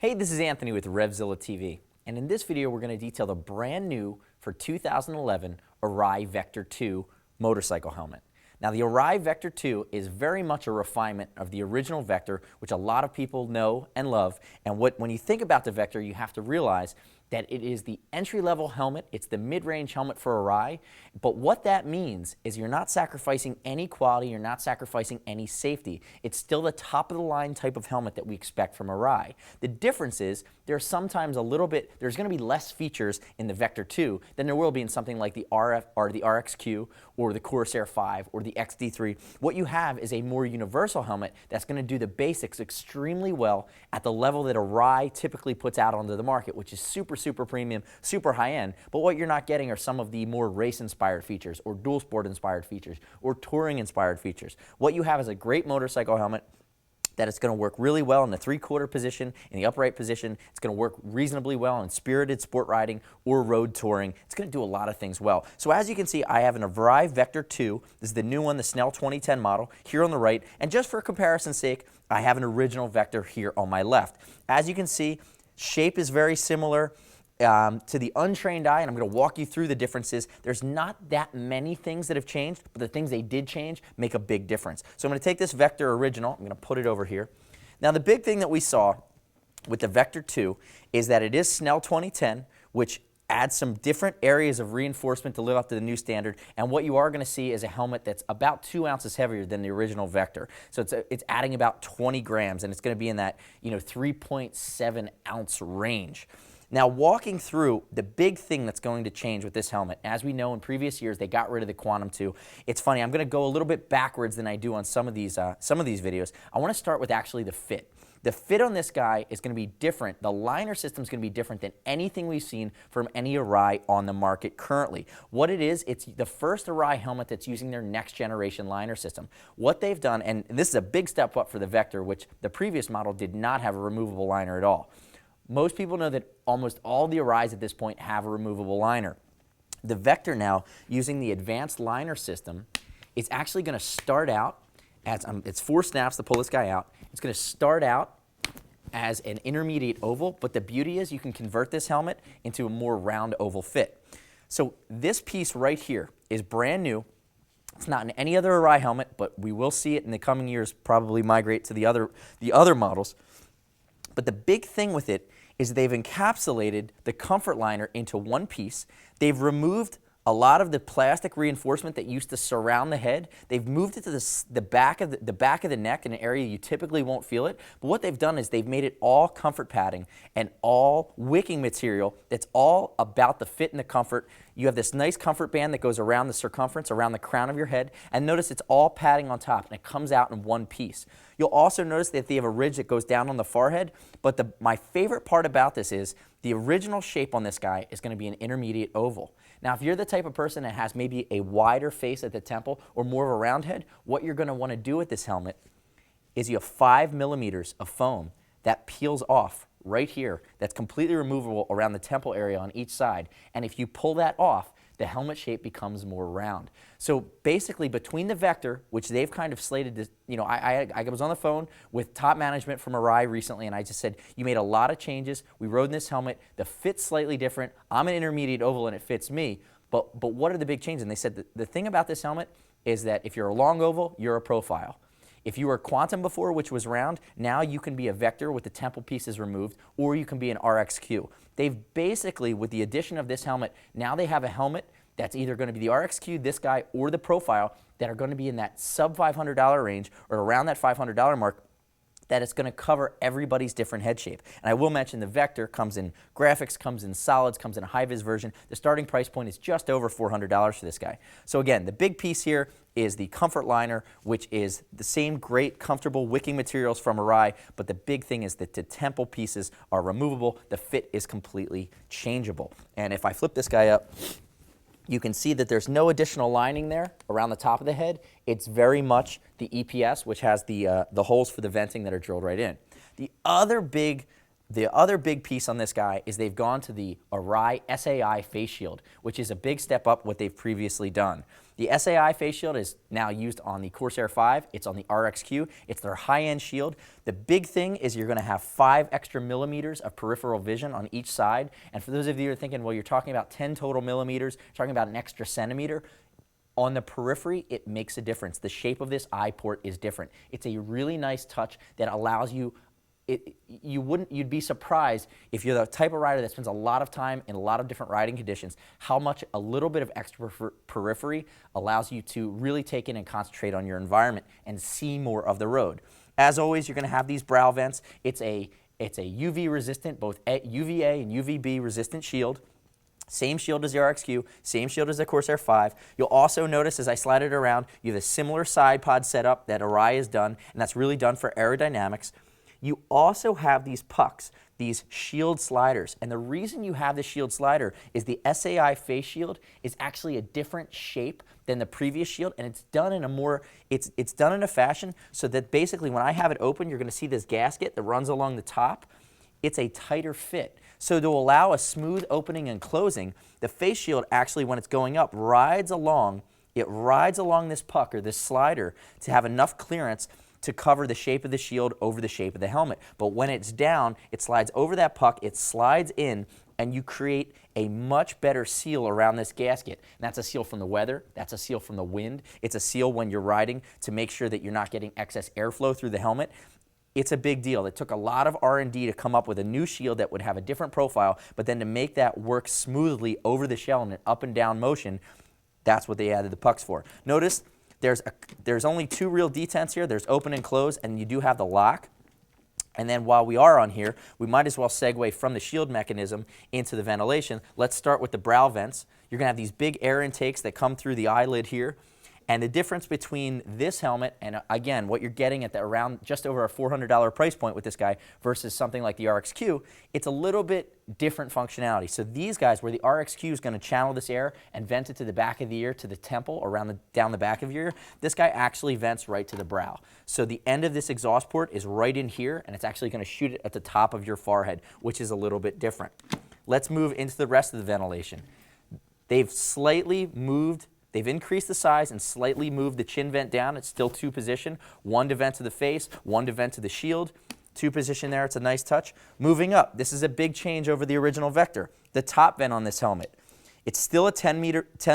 Hey, this is Anthony with RevZilla TV, and in this video we're going to detail the brand new for 2011 Arai Vector 2 motorcycle helmet. Now the Arai Vector 2 is very much a refinement of the original Vector, which a lot of people know and love, and when you think about the Vector you have to realize that it is the entry-level helmet, it's the mid-range helmet for Arai, but what that means is you're not sacrificing any quality, you're not sacrificing any safety. It's still the top-of-the-line type of helmet that we expect from Arai. The difference is there's sometimes there's going to be less features in the Vector 2 than there will be in something like the RXQ or the Corsair 5 or the XD3. What you have is a more universal helmet that's going to do the basics extremely well at the level that Arai typically puts out onto the market, which is super premium, super high-end, but what you're not getting are some of the more race-inspired features or dual sport-inspired features or touring-inspired features. What you have is a great motorcycle helmet that it's going to work really well in the three-quarter position, in the upright position. It's going to work reasonably well in spirited sport riding or road touring. It's going to do a lot of things well. So as you can see, I have an Arai Vector 2. This is the new one, the Snell 2010 model, here on the right. And just for comparison's sake, I have an original Vector here on my left. As you can see, shape is very similar to the untrained eye, and I'm going to walk you through the differences. There's not that many things that have changed, but the things they did change make a big difference. So I'm going to take this Vector original, I'm going to put it over here. Now the big thing that we saw with the Vector 2 is that it is Snell 2010, which adds some different areas of reinforcement to live up to the new standard, and what you are going to see is a helmet that's about 2 ounces heavier than the original Vector. So it's adding about 20 grams, and it's going to be in that 3.7 ounce range. Now walking through the big thing that's going to change with this helmet, as we know in previous years they got rid of the Quantum 2. It's funny, I'm going to go a little bit backwards than I do on some of these videos. I want to start with actually the fit. The fit on this guy is going to be different. The liner system is going to be different than anything we've seen from any Arai on the market currently. What it is, it's the first Arai helmet that's using their next generation liner system. What they've done, and this is a big step up for the Vector, which the previous model did not have a removable liner at all. Most people know that almost all the Arais at this point have a removable liner. The Vector now, using the advanced liner system, is actually going to start out as, it's 4 snaps to pull this guy out. It's going to start out as an intermediate oval, but the beauty is you can convert this helmet into a more round oval fit. So this piece right here is brand new. It's not in any other Arai helmet, but we will see it in the coming years probably migrate to the other models. But the big thing with it is they've encapsulated the comfort liner into one piece. They've removed a lot of the plastic reinforcement that used to surround the head. They've moved it to the back of the neck, in an area you typically won't feel it. But what they've done is they've made it all comfort padding and all wicking material that's all about the fit and the comfort. You have this nice comfort band that goes around the circumference, around the crown of your head, and notice it's all padding on top, and it comes out in one piece. You'll also notice that they have a ridge that goes down on the forehead, but my favorite part about this is the original shape on this guy is going to be an intermediate oval. Now, if you're the type of person that has maybe a wider face at the temple or more of a round head, what you're going to want to do with this helmet is you have 5 millimeters of foam that peels off right here that's completely removable around the temple area on each side. And if you pull that off, the helmet shape becomes more round. So basically between the Vector, which they've kind of slated to, I was on the phone with top management from Arai recently, and I just said, you made a lot of changes. We rode in this helmet. The fit's slightly different. I'm an intermediate oval and it fits me. But what are the big changes? And they said the thing about this helmet is that if you're a long oval, you're a profile. If you were Quantum before, which was round, now you can be a Vector with the temple pieces removed, or you can be an RXQ. They've basically, with the addition of this helmet, now they have a helmet that's either going to be the RXQ, this guy, or the profile that are going to be in that sub $500 range or around that $500 mark, that it's going to cover everybody's different head shape. And I will mention the Vector comes in graphics, comes in solids, comes in a Hi-Viz version. The starting price point is just over $400 for this guy. So again, the big piece here is the comfort liner, which is the same great comfortable wicking materials from Arai, but the big thing is that the temple pieces are removable. The fit is completely changeable. And if I flip this guy up, you can see that there's no additional lining there around the top of the head. It's very much the EPS, which has the holes for the venting that are drilled right in. The other big The other big piece on this guy is they've gone to the Arai SAI face shield, which is a big step up what they've previously done. The SAI face shield is now used on the Corsair 5. It's on the RXQ. It's their high-end shield. The big thing is you're going to have 5 extra millimeters of peripheral vision on each side. And for those of you who are thinking, well, you're talking about 10 total millimeters, you're talking about an extra centimeter. On the periphery, it makes a difference. The shape of this eye port is different. It's a really nice touch that allows you. You'd be surprised if you're the type of rider that spends a lot of time in a lot of different riding conditions, how much a little bit of extra periphery allows you to really take in and concentrate on your environment and see more of the road. As always, you're going to have these brow vents. It's a UV resistant, both UVA and UVB resistant shield. Same shield as the RXQ, same shield as the Corsair 5. You'll also notice as I slide it around, you have a similar side pod setup that Arai has done, and that's really done for aerodynamics. You also have these pucks, these shield sliders, and the reason you have the shield slider is the SAI face shield is actually a different shape than the previous shield, and it's done in a more, it's done in a fashion so that basically when I have it open, you're going to see this gasket that runs along the top. It's a tighter fit. So to allow a smooth opening and closing, the face shield actually, when it's going up, rides along this puck or this slider to have enough clearance to cover the shape of the shield over the shape of the helmet. But when it's down, it slides over that puck, it slides in, and you create a much better seal around this gasket. And that's a seal from the weather, that's a seal from the wind, it's a seal when you're riding to make sure that you're not getting excess airflow through the helmet. It's a big deal. It took a lot of R&D to come up with a new shield that would have a different profile, but then to make that work smoothly over the shell in an up and down motion, that's what they added the pucks for. Notice there's only 2 real detents here. There's open and close, and you do have the lock. And then while we are on here, we might as well segue from the shield mechanism into the ventilation. Let's start with the brow vents. You're going to have these big air intakes that come through the eyelid here. And the difference between this helmet and, again, what you're getting at around just over a $400 price point with this guy versus something like the RXQ, it's a little bit different functionality. So these guys, where the RXQ is going to channel this air and vent it to the back of the ear, to the temple, down the back of your ear, this guy actually vents right to the brow. So the end of this exhaust port is right in here, and it's actually going to shoot it at the top of your forehead, which is a little bit different. Let's move into the rest of the ventilation. They've increased the size and slightly moved the chin vent down. It's still 2 position, 1 to vent to the face, 1 to vent to the shield. 2 position there, it's a nice touch. Moving up, this is a big change over the original Vector. The top vent on this helmet. It's still a 10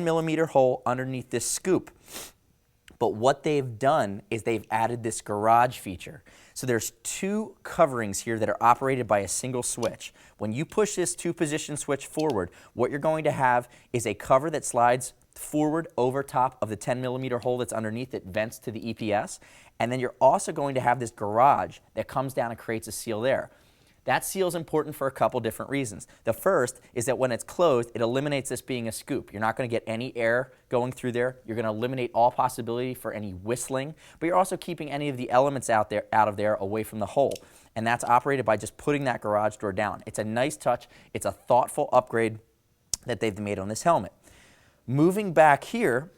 millimeter hole underneath this scoop. But what they've done is they've added this garage feature. So there's 2 coverings here that are operated by a single switch. When you push this 2-position switch forward, what you're going to have is a cover that slides forward over top of the 10 millimeter hole that's underneath that vents to the EPS. And then you're also going to have this garage that comes down and creates a seal there. That seal is important for a couple different reasons. The first is that when it's closed, it eliminates this being a scoop. You're not going to get any air going through there. You're going to eliminate all possibility for any whistling, but you're also keeping any of the elements out of there away from the hole. And that's operated by just putting that garage door down. It's a nice touch. It's a thoughtful upgrade that they've made on this helmet. Moving back here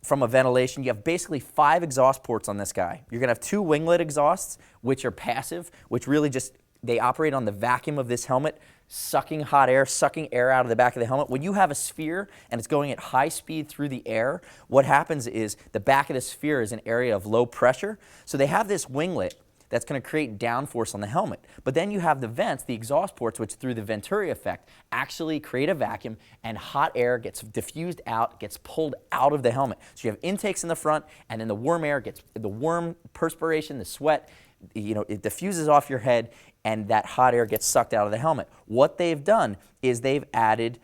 from a ventilation, you have basically 5 exhaust ports on this guy. You're going to have 2 winglet exhausts, which are passive, which really just, they operate on the vacuum of this helmet, sucking hot air, sucking air out of the back of the helmet. When you have a sphere and it's going at high speed through the air, what happens is the back of the sphere is an area of low pressure. So they have this winglet that's going to create downforce on the helmet. But then you have the vents, the exhaust ports, which through the Venturi effect actually create a vacuum, and hot air gets diffused out, gets pulled out of the helmet. So you have intakes in the front, and then the warm air gets, the warm perspiration, the sweat, it diffuses off your head, and that hot air gets sucked out of the helmet. What they've done is they've added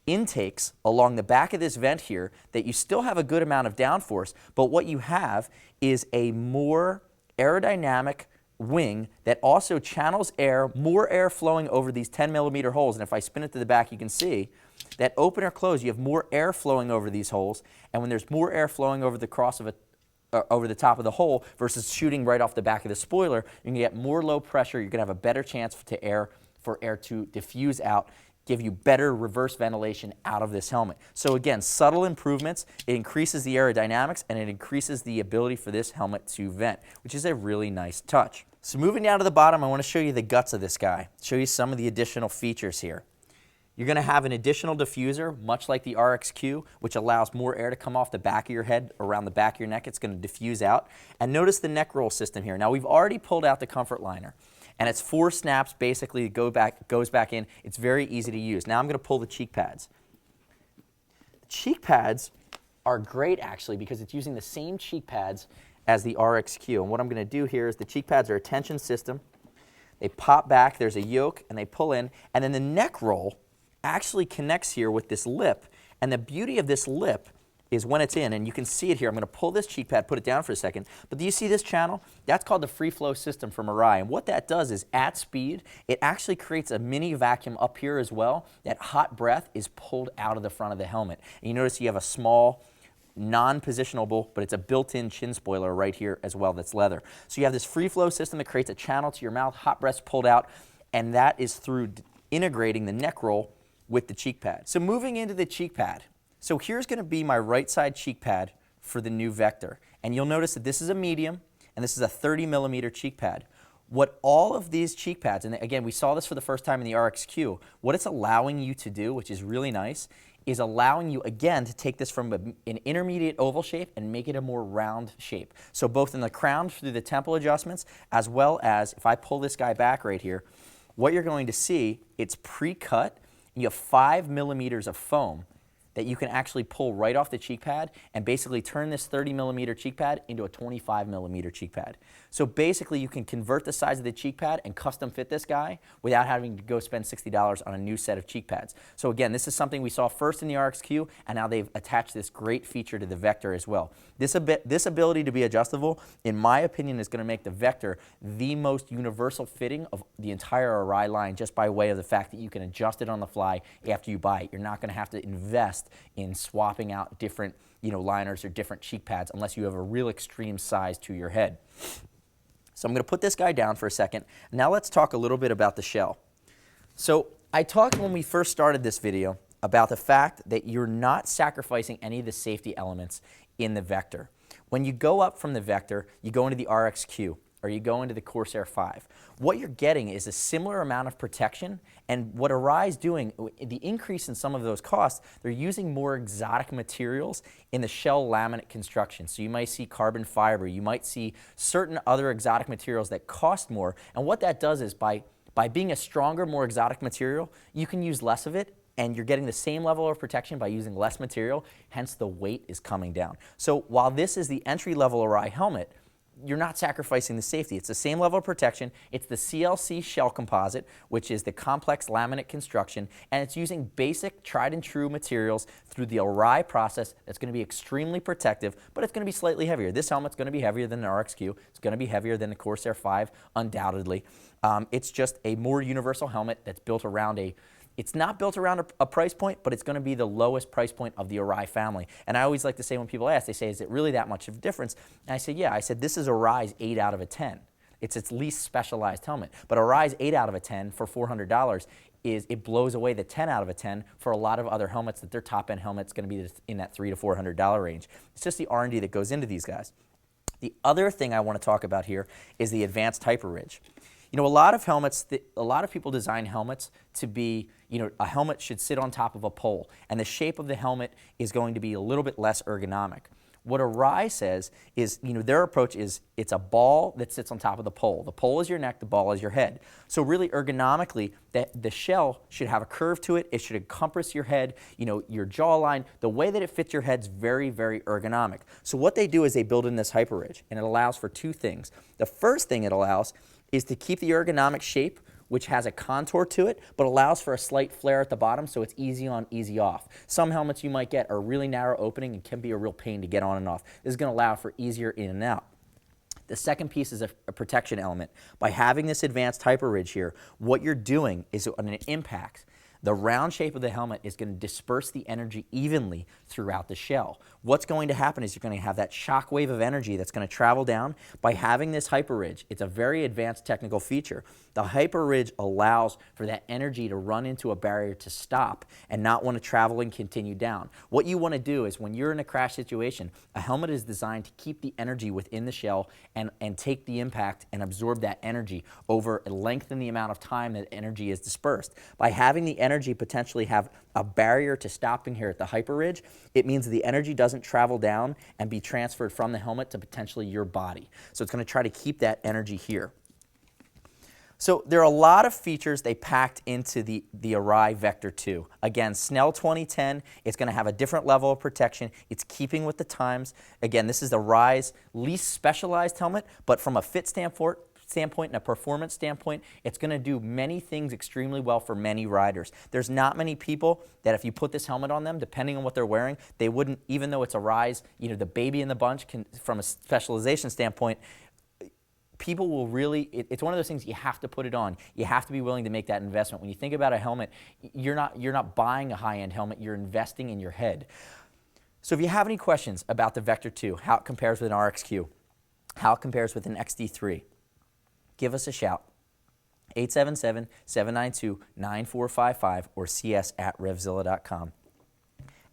intakes along the back of this vent here that you still have a good amount of downforce, but what you have is a more aerodynamic wing that also channels air, more air flowing over these 10 millimeter holes. And if I spin it to the back, you can see that open or close, you have more air flowing over these holes. And when there's more air flowing over the over the top of the hole versus shooting right off the back of the spoiler, you can get more low pressure. You're going to have a better chance for air to diffuse out, give you better reverse ventilation out of this helmet. So again, subtle improvements. It increases the aerodynamics and it increases the ability for this helmet to vent, which is a really nice touch. So moving down to the bottom, I want to show you the guts of this guy, show you some of the additional features here. You're going to have an additional diffuser, much like the RXQ, which allows more air to come off the back of your head, around the back of your neck. It's going to diffuse out. And notice the neck roll system here. Now, we've already pulled out the comfort liner, and it's 4 snaps basically goes back in. It's very easy to use. Now I'm going to pull the cheek pads. The cheek pads are great, actually, because it's using the same cheek pads as the RXQ. And what I'm going to do here is the cheek pads are a tension system. They pop back, there's a yoke, and they pull in. And then the neck roll actually connects here with this lip, and the beauty of this lip is when it's in, and you can see it here. I'm going to pull this cheek pad, put it down for a second, but do you see this channel? That's called the free flow system from Arai, and what that does is at speed, it actually creates a mini vacuum up here as well. That hot breath is pulled out of the front of the helmet, and you notice you have a small non-positionable, but it's a built-in chin spoiler right here as well that's leather. So you have this free flow system that creates a channel to your mouth, hot breath's pulled out, and that is through integrating the neck roll with the cheek pad. So moving into the cheek pad. So here's going to be my right side cheek pad for the new Vector. And you'll notice that this is a medium and this is a 30mm cheek pad. What all of these cheek pads, and again, we saw this for the first time in the RXQ, what it's allowing you to do, which is really nice, is allowing you, again, to take this from an intermediate oval shape and make it a more round shape. So both in the crown through the temple adjustments, as well as if I pull this guy back right here, what you're going to see, it's pre-cut. You have 5mm of foam that you can actually pull right off the cheek pad and basically turn this 30mm cheek pad into a 25mm cheek pad. So basically you can convert the size of the cheek pad and custom fit this guy without having to go spend $60 on a new set of cheek pads. So again, this is something we saw first in the RXQ, and now they've attached this great feature to the Vector as well. This ability to be adjustable, in my opinion, is going to make the Vector the most universal fitting of the entire Arai line, just by way of the fact that you can adjust it on the fly after you buy it. You're not going to have to invest in swapping out different liners or different cheek pads unless you have a real extreme size to your head. So I'm going to put this guy down for a second. Now let's talk a little bit about the shell. So I talked when we first started this video about the fact that you're not sacrificing any of the safety elements in the Vector. When you go up from the Vector, you go into the RXQ or you go into the Corsair 5. What you're getting is a similar amount of protection, and what Arai is doing, the increase in some of those costs, they're using more exotic materials in the shell laminate construction. So you might see carbon fiber, you might see certain other exotic materials that cost more, and what that does is by being a stronger, more exotic material, you can use less of it, and you're getting the same level of protection by using less material, hence the weight is coming down. So while this is the entry-level Arai helmet, you're not sacrificing the safety. It's the same level of protection. It's the CLC shell composite, which is the complex laminate construction, and it's using basic tried and true materials through the Arai process that's going to be extremely protective, but it's going to be slightly heavier. This helmet's going to be heavier than the RXQ. It's going to be heavier than the Corsair 5, undoubtedly. It's just a more universal helmet that's built around it's not built around a price point, but it's going to be the lowest price point of the Arai family. And I always like to say when people ask, they say, is it really that much of a difference? And I say, yeah. I said, this is Arai's 8 out of a 10. It's its least specialized helmet. But Arai's 8 out of a 10 for $400 it blows away the 10 out of a 10 for a lot of other helmets that their top-end helmet's going to be in that $300 to $400 range. It's just the R&D that goes into these guys. The other thing I want to talk about here is the advanced hyper ridge. A lot of people design helmets to be, a helmet should sit on top of a pole, and the shape of the helmet is going to be a little bit less ergonomic. What Arai says is, their approach is it's a ball that sits on top of the pole. The pole is your neck, the ball is your head. So really ergonomically, the shell should have a curve to it. It should encompass your head, your jawline. The way that it fits your head's very, very ergonomic. So what they do is they build in this hyper ridge, and it allows for two things. The first thing it allows is to keep the ergonomic shape, which has a contour to it, but allows for a slight flare at the bottom, so it's easy on, easy off. Some helmets you might get are really narrow opening and can be a real pain to get on and off. This is going to allow for easier in and out. The second piece is a protection element. By having this advanced hyper ridge here, what you're doing is on an impact, The round shape of the helmet is going to disperse the energy evenly throughout the shell. What's going to happen is you're going to have that shock wave of energy that's going to travel down by having this hyper ridge. It's a very advanced technical feature. The hyper ridge allows for that energy to run into a barrier to stop and not want to travel and continue down. What you want to do is when you're in a crash situation, a helmet is designed to keep the energy within the shell and take the impact and absorb that energy over lengthen the amount of time that energy is dispersed. By having the energy potentially have a barrier to stopping here at the hyper ridge, it means the energy doesn't travel down and be transferred from the helmet to potentially your body. So it's going to try to keep that energy here. So there are a lot of features they packed into the Arai Vector 2. Again, Snell 2010, it's going to have a different level of protection. It's keeping with the times. Again, this is Arai's least specialized helmet, but from a fit standpoint and a performance standpoint, it's going to do many things extremely well for many riders. There's not many people that if you put this helmet on them, depending on what they're wearing, they wouldn't, even though it's Arai's, the baby in the bunch, from a specialization standpoint, people will really, it's one of those things you have to put it on. You have to be willing to make that investment. When you think about a helmet, you're not buying a high-end helmet, you're investing in your head. So if you have any questions about the Vector 2, how it compares with an RXQ, how it compares with an XD3, give us a shout. 877-792-9455 or see us at RevZilla.com.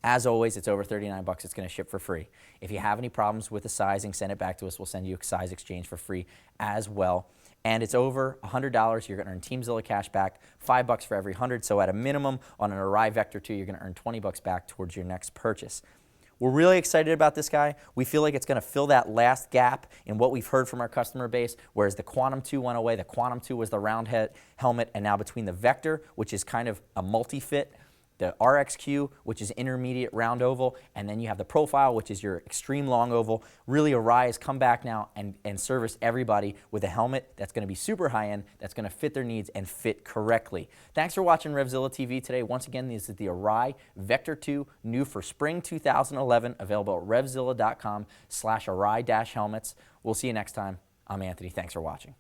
As always, it's over $39. It's going to ship for free. If you have any problems with the sizing, send it back to us. We'll send you a size exchange for free as well. And it's over $100. You're going to earn TeamZilla cash back, $5 for every 100. So at a minimum, on an Arai Vector 2, you're going to earn $20 back towards your next purchase. We're really excited about this guy. We feel like it's going to fill that last gap in what we've heard from our customer base, whereas the Quantum 2 went away. The Quantum 2 was the round head helmet, and now between the Vector, which is kind of a multi-fit, the RXQ, which is intermediate round oval, and then you have the Profile, which is your extreme long oval. Really, Arai has come back now and service everybody with a helmet that's going to be super high-end, that's going to fit their needs and fit correctly. Thanks for watching RevZilla TV today. Once again, this is the Arai Vector 2, new for spring 2011, available at RevZilla.com/Arai-helmets. We'll see you next time. I'm Anthony. Thanks for watching.